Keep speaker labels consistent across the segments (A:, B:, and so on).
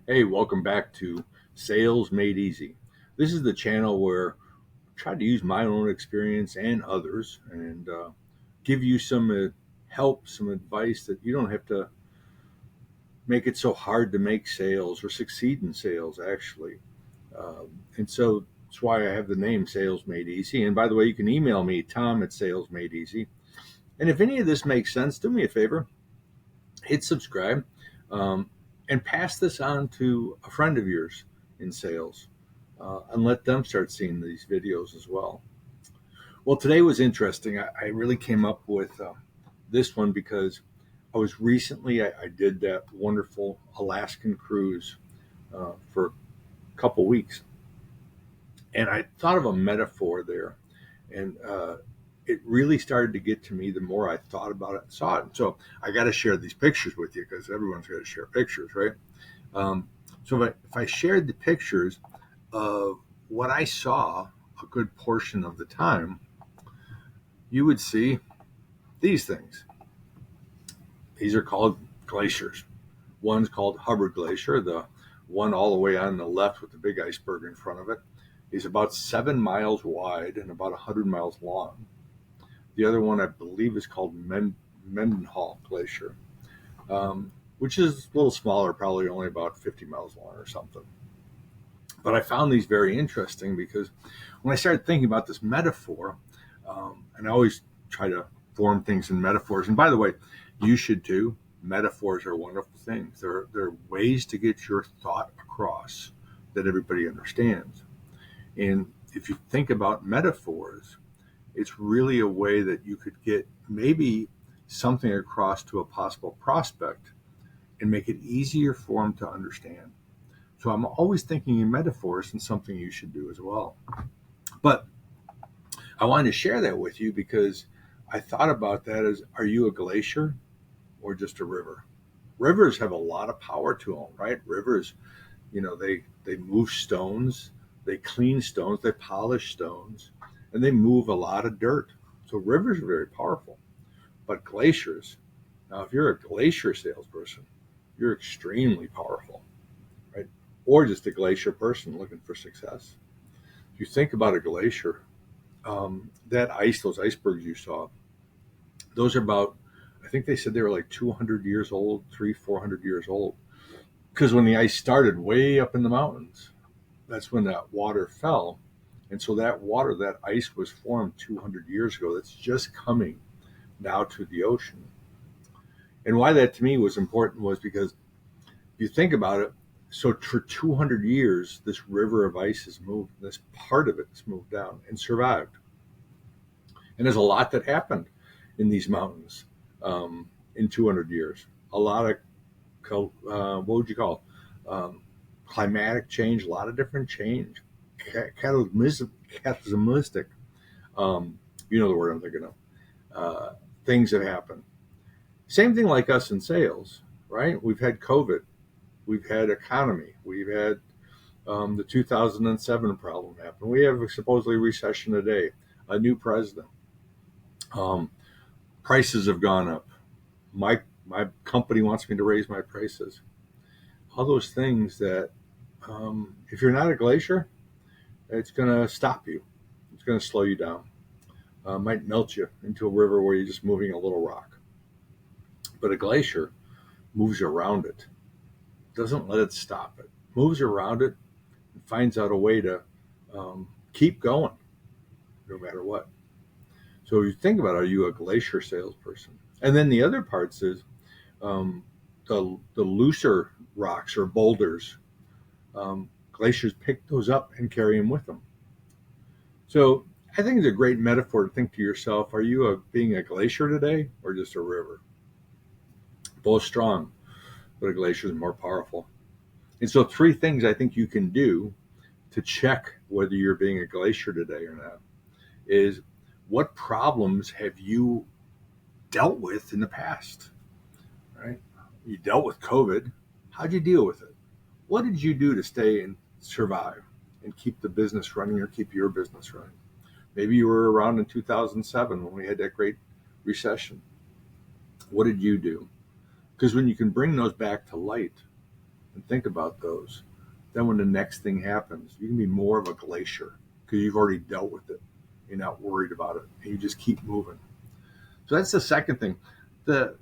A: Hey, welcome back to Sales Made Easy. This is the channel where I try to use my own experience and others and give you some help, some advice that you don't have to make it so hard to make sales or succeed in sales, actually. And so that's why I have the name Sales Made Easy. And by the way, you can email me, Tom at Sales Made Easy. And if any of this makes sense, do me a favor, hit subscribe, um, and pass this on to a friend of yours in sales, and let them start seeing these videos as well. Well, today was interesting. I really came up with this one because I did that wonderful Alaskan cruise for a couple weeks, and I thought of a metaphor there, and it really started to get to me the more I thought about it and saw it. So I got to share these pictures with you because everyone's got to share pictures, right? Um, so if I shared the pictures of what I saw a good portion of the time, you would see these things. These are called glaciers. One's called Hubbard Glacier. The one all the way on the left with the big iceberg in front of it is about 7 miles wide and about 100 miles long. The other one, I believe, is called Mendenhall Glacier, which is a little smaller, probably only about 50 miles long or something. But I found these very interesting because when I started thinking about this metaphor, and I always try to form things in metaphors. And by the way, you should too. Metaphors are wonderful things. They're ways to get your thought across that everybody understands. And if you think about metaphors, it's really a way that you could get maybe something across to a possible prospect and make it easier for them to understand. So I'm always thinking in metaphors, and something you should do as well. But I wanted to share that with you because I thought about that as, are you a glacier or just a river? Rivers have a lot of power to them, right? Rivers, they move stones, they clean stones, they polish stones, and they move a lot of dirt. So rivers are very powerful. But glaciers, now if you're a glacier salesperson, you're extremely powerful, right? Or just a glacier person looking for success. If you think about a glacier, that ice, those icebergs you saw, those are about, I think they said they were like 200 years old, 400 years old. Because when the ice started way up in the mountains, that's when that water fell. And so that water, that ice was formed 200 years ago. That's just coming now to the ocean. And why that to me was important was because if you think about it, so for 200 years, this river of ice has moved, this part of it has moved down and survived. And there's a lot that happened in these mountains in 200 years. A lot of, what would you call it? Climatic change, a lot of different change, cataclysmic, you know the word I'm thinking of, things that happen. Same thing like us in sales, right? We've had COVID, we've had economy, we've had the 2007 problem happen. We have a supposedly recession today, a new president. Um, Prices have gone up. My company wants me to raise my prices. All those things that, if you're not a glacier, it's going to stop you. It's going to slow you down. Might melt you into a river where you're just moving a little rock. But a glacier moves around it, doesn't let it stop it, moves around it, and finds out a way to keep going no matter what. So you think about, are you a glacier salesperson? And then the other parts is um, the looser rocks or boulders. Glaciers pick those up and carry them with them. So I think it's a great metaphor to think to yourself: are you being a glacier today or just a river? Both strong, but a glacier is more powerful. And so, three things I think you can do to check whether you're being a glacier today or not is, what problems have you dealt with in the past? Right? You dealt with COVID. How'd you deal with it? What did you do to stay and survive and keep the business running or keep your business running? Maybe you were around in 2007 when we had that great recession. What did you do? Because when you can bring those back to light, and think about those. Then when the next thing happens, you can be more of a glacier because you've already dealt with it. You're not worried about it, and you just keep moving. So that's the second thing. The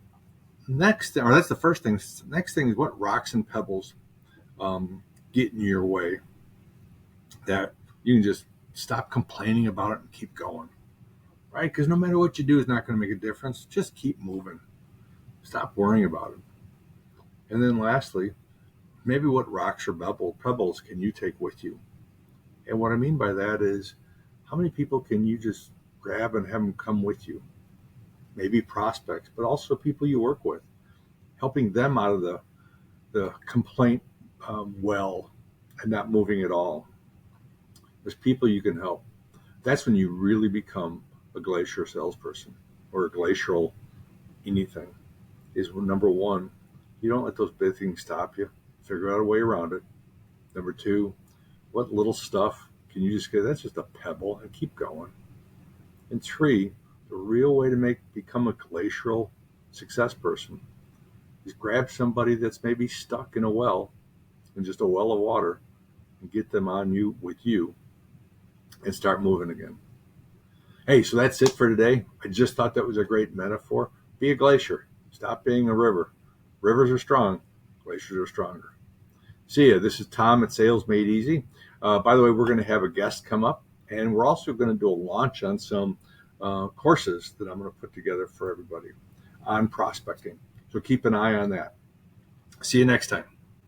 A: next thing, or that's the first thing. Next thing is what rocks and pebbles get in your way that you can just stop complaining about it and keep going, right? Because no matter what you do is not going to make a difference. Just keep moving. Stop worrying about it. And then lastly, maybe what rocks or pebbles can you take with you? And what I mean by that is, how many people can you just grab and have them come with you? Maybe prospects, but also people you work with, helping them out of the complaint well and not moving at all. There's people you can help. That's when you really become a glacier salesperson or a glacial anything. Is number one, you don't let those big things stop you. Figure out a way around it. Number two, what little stuff can you just get? That's just a pebble and keep going. And three, the real way to become a glacial success person is grab somebody that's maybe stuck in a well, in just a well of water, and get them on you with you and start moving again. Hey, so that's it for today. I just thought that was a great metaphor. Be a glacier. Stop being a river. Rivers are strong. Glaciers are stronger. See ya. This is Tom at Sales Made Easy. By the way, we're going to have a guest come up, and we're also going to do a launch on some courses that I'm going to put together for everybody on prospecting. So keep an eye on that. See you next time.